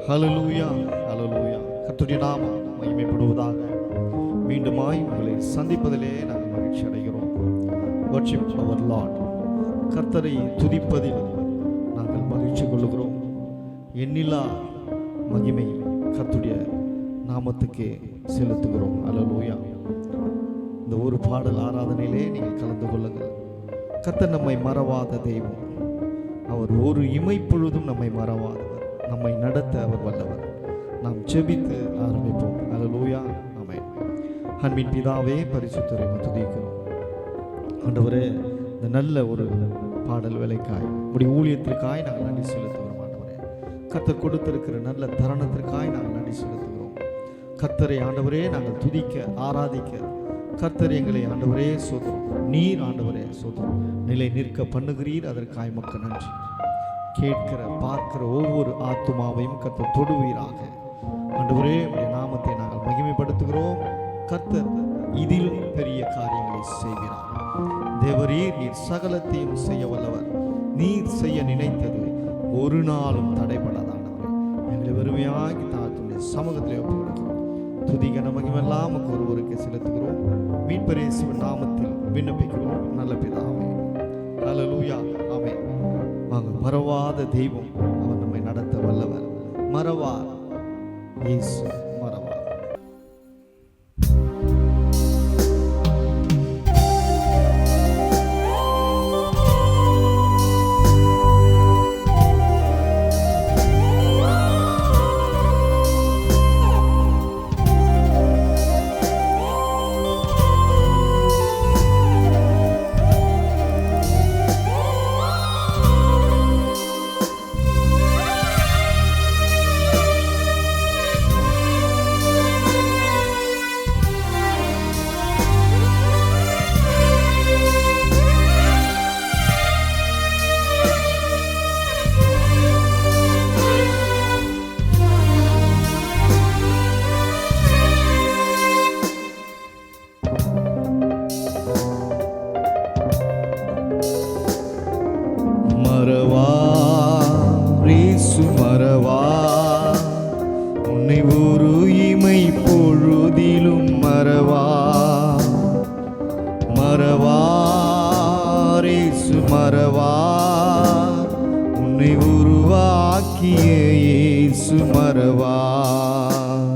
ஹல்லேலூயா, ஹல்லேலூயா. கர்த்தருடைய நாமம் மகிமைப்படுவதாக. மீண்டுமாய் உங்களை சந்திப்பதிலே நாங்கள் மகிழ்ச்சி அடைகிறோம். வர்ஷிப் அவர் லார்ட். கர்த்தரை துதிப்பதில் நாங்கள் மகிழ்ச்சி கொள்ளுகிறோம். எண்ணிலா மகிமை கர்த்தருடைய நாமத்துக்கே செலுத்துகிறோம். ஹல்லேலூயா. இந்த ஒரு பாடல் ஆராதனையிலே நீங்கள் கலந்து கொள்ளுங்கள். கர்த்தர் நம்மை மறவாத தெய்வம். அவர் ஒரு இமைப்பொழுதும் நம்மை மறவாதவர். நம்மை நடத்த அவர் வல்லவர். நாம் ஜெபித்து ஆரம்பிப்போம். ஹல்லேலூயா, ஆமென். அன்பின் பிதாவே, பரிசுத்தரை துதிக்கிறோம். ஆண்டவரே, இந்த நல்ல ஒரு பாடல் வேலைக்காய், உடைய ஊழியத்திற்காய் நாங்கள் நன்றி செலுத்துகிறோம். ஆண்டவரே, கர்த்தர் கொடுத்திருக்கிற நல்ல தருணத்திற்காய் நாங்கள் நன்றி செலுத்துகிறோம். கர்த்தரை ஆண்டவரே நாங்கள் துதிக்க ஆராதிக்க கர்த்தர் எங்களை ஆண்டவரே சோதரும். நீர் ஆண்டவரே சோதரும் நிலை நிற்க பண்ணுகிறீர். அதற்காய் மக்கள் நன்றி. கேட்கிற பார்க்கிற ஒவ்வொரு ஆத்துமாவையும் கர்த்தர் தொடுவீராக. ஆண்டவரே, உடைய நாமத்தை நாங்கள் மகிமைப்படுத்துகிறோம். கர்த்தர் இதிலும் பெரிய காரியங்களை செய்கிறார். தேவரீர், நீர் சகலத்தையும் செய்ய வல்லவர். நீர் செய்ய நினைத்தது ஒரு நாளும் தடைபடாதானவரே. எங்களை வெறுமையாகி தாத்துடைய சமூகத்திலே ஒப்புக்கொடுக்கிறோம். துதிகன மகிமெல்லாம் ஒருவருக்கு செலுத்துகிறோம். மீட்பர் இயேசுவின் நாமத்தில் விண்ணப்பிக்கிறோம் நல்ல பிதாவே. ஹல்லேலூயா, ஆமென். வாங்க. மறவாத தெய்வம், அவர் நம்மை நடத்த வல்லவர். மறவார் இயேசு, மறவார். உன்னை ஒரு இமை பொழுதிலும் மறவார். மறவார் இயேசு மறவார். உன்னை உருவாக்கிய இயேசு மறவார்.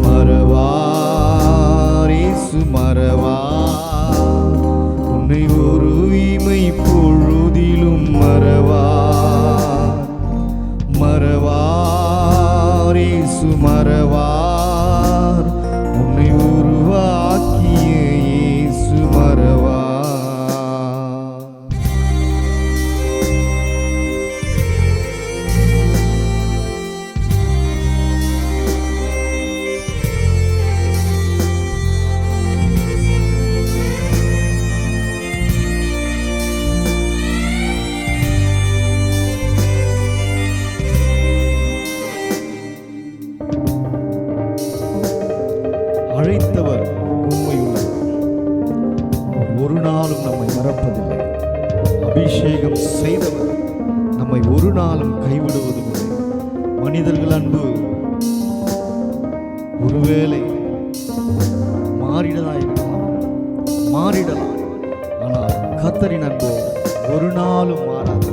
மறவார் இயேசு மறவார். உன்னை ஒரு இமை பொழுதிலும் மறவார். மறவார் இயேசு மறவார். உன்னை உருவாக்கிய இயேசு மறவார். அழைத்தவர் உண்மையுள்ளவர். ஒரு நாளும் நம்மை மறப்பதில்லை. அபிஷேகம் செய்தவர் நம்மை ஒரு நாளும் கைவிடுவதும் இல்லை. மனிதர்கள் அன்பு ஒருவேளை மாறிடலாம். ஆனால் கர்த்தரின் அன்போ ஒரு நாளும் மாறாது.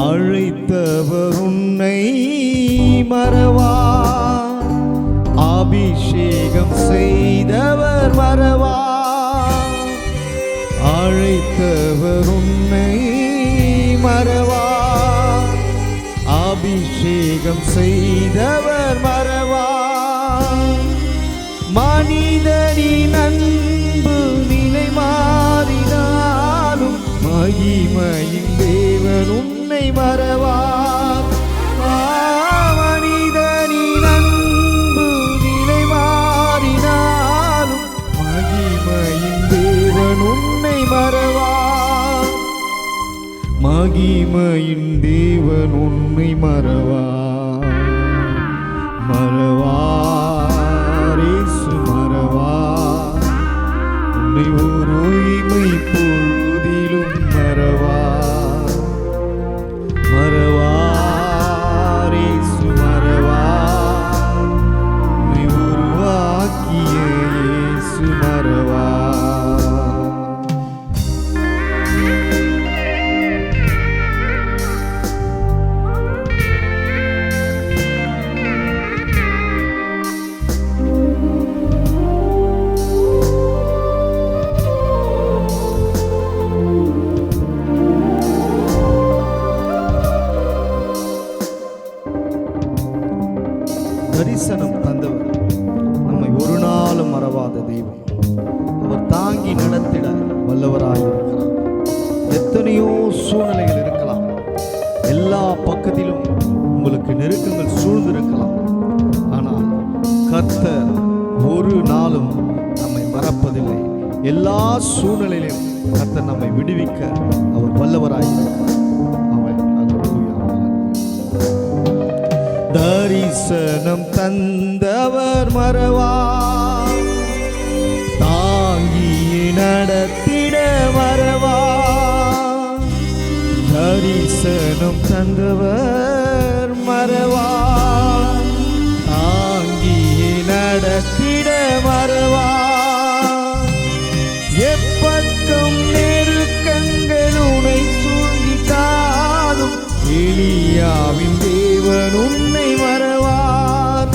அழைத்தவர் உன்னை மறவார். அபிஷேகம் செய்தவர் மறவார். அழைத்தவர் உன்னை மறவார். அபிஷேகம் செய்தவர் மறவார். மனிதனின் அன்பு நிலை மாறினாலும் மகிமையின் தேவன் உன்னை மறவார். மனிதனின் அன்பு நிலை மாறினாலும் மகிமையின் தேவன் உன்னை மறவார். மகிமையின் தேவன் உன்னை மறவார். மறவார் இயேசு மறவார். உன்னை ஒரு இமை பொழுதிலும் மறவார். எத்தனையோ சூழ்நிலைகள் இருக்கலாம். எல்லா பக்கத்திலும் உங்களுக்கு நெருக்கங்கள் சூழ்ந்திருக்கலாம். ஆனால் கர்த்தர் ஒரு நாளும் நம்மை மறப்பதில்லை. எல்லா சூழ்நிலையிலும் கர்த்தர் நம்மை விடுவிக்க அவர் வல்லவராயிருக்கிறார். தரிசனம் தந்தவர் மறவார், தாங்கியே நடத்திட மறவார். தரிசனம் தந்தவர் மறவார், தாங்கியே நடத்திட மறவார். எப்பக்கம் நெருக்கங்கள் உனை சூழ்ந்திட்டாலும் எலியாவின் தேவன் உன்னை மறவார்.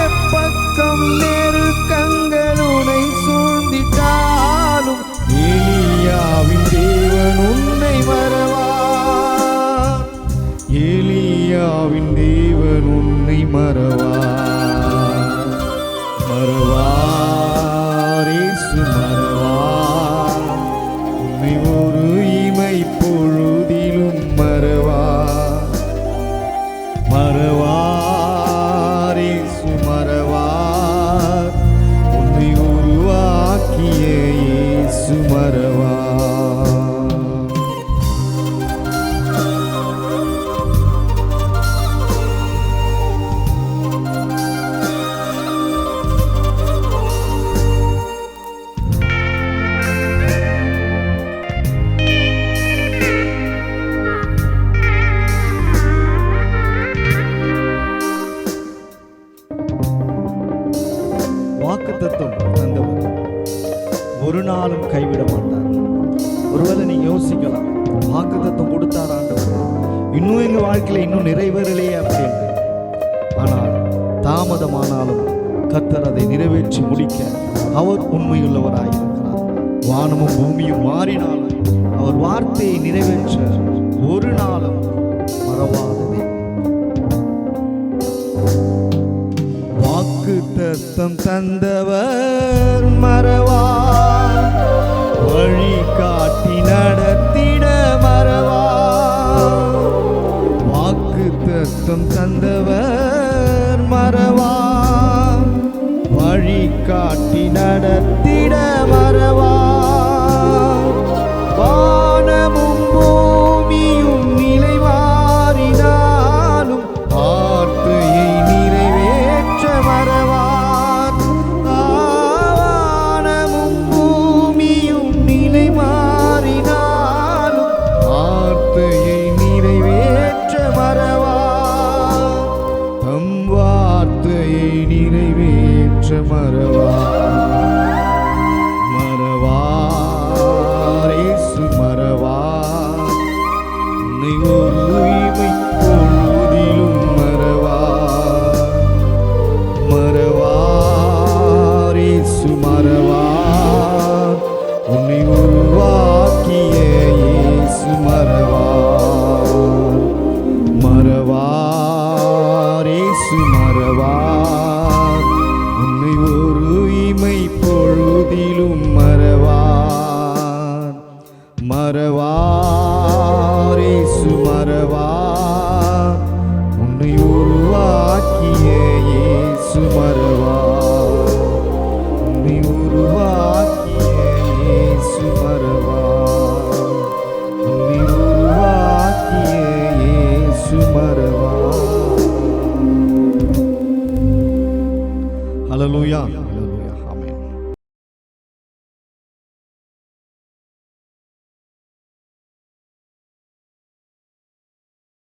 எப்பக்கம் நெருக்கங்கள் உனை சூழ்ந்திட்டாலும் எலியாவின் தேவன் உன்னை மறவார். எலியாவின் தேவன் உன்னை மறவார். மறவார், இயேசு மறவார். உன்னை ஒரு இமை பொழுதிலும் மறவார். மறவார், இயேசு மறவார். உன்னை உருவாக்கிய இயேசு மறவார். வாக்குத்தத்தம் தந்தவர் ஒரு நாளும் கைவிட மாட்டார். ஒருவேளை நீங்க யோசிக்கலாம், வாக்குத்தத்தம் கொடுத்தார் ஆண்டவர், இன்னும் எங்க வாழ்க்கையில இன்னும் நிறைவேறலையே அப்படின்னு. ஆனால் தாமதமானாலும் கர்த்தர் அதை நிறைவேற்றி முடிக்க அவர் உண்மையுள்ளவராயிருக்கிறார். வானமும் பூமியும் மாறினாலும் அவர் வார்த்தையை நிறைவேற்ற ஒரு நாளும் மறவாததே. வாக்குத்தத்தம் தந்தவர் மறவார், வழி காட்டி நடத்திட மறவார். வாக்குத்தத்தம் தந்தவர் மறவார், வழி காட்டி நடத்திட மறவார். வானமும் பூமியும் நிலை மாறினாலும் வார்த்தையை நிறைவேற்ற மறவார். வானமும் பூமியும் நிலை மாறினாலும் வார்த்தையை நிறைவேற்ற மறவார். தம் வார்த்தையை நிறைவேற்ற மறவார். மறவார், இயேசு மறவார். உன்னை ஒரு இமை பொழுதிலும் மறவார். மறவார், இயேசு மறவார். உன்னை உருவாக்கிய இயேசு மறவார். மறவார், இயேசு மறவார். உன்னை ஒரு இமை பொழுதிலும் மறவார். மறவார், இயேசு மறவார். உன்னை உருவாக்கிய இயேசு மறவார்.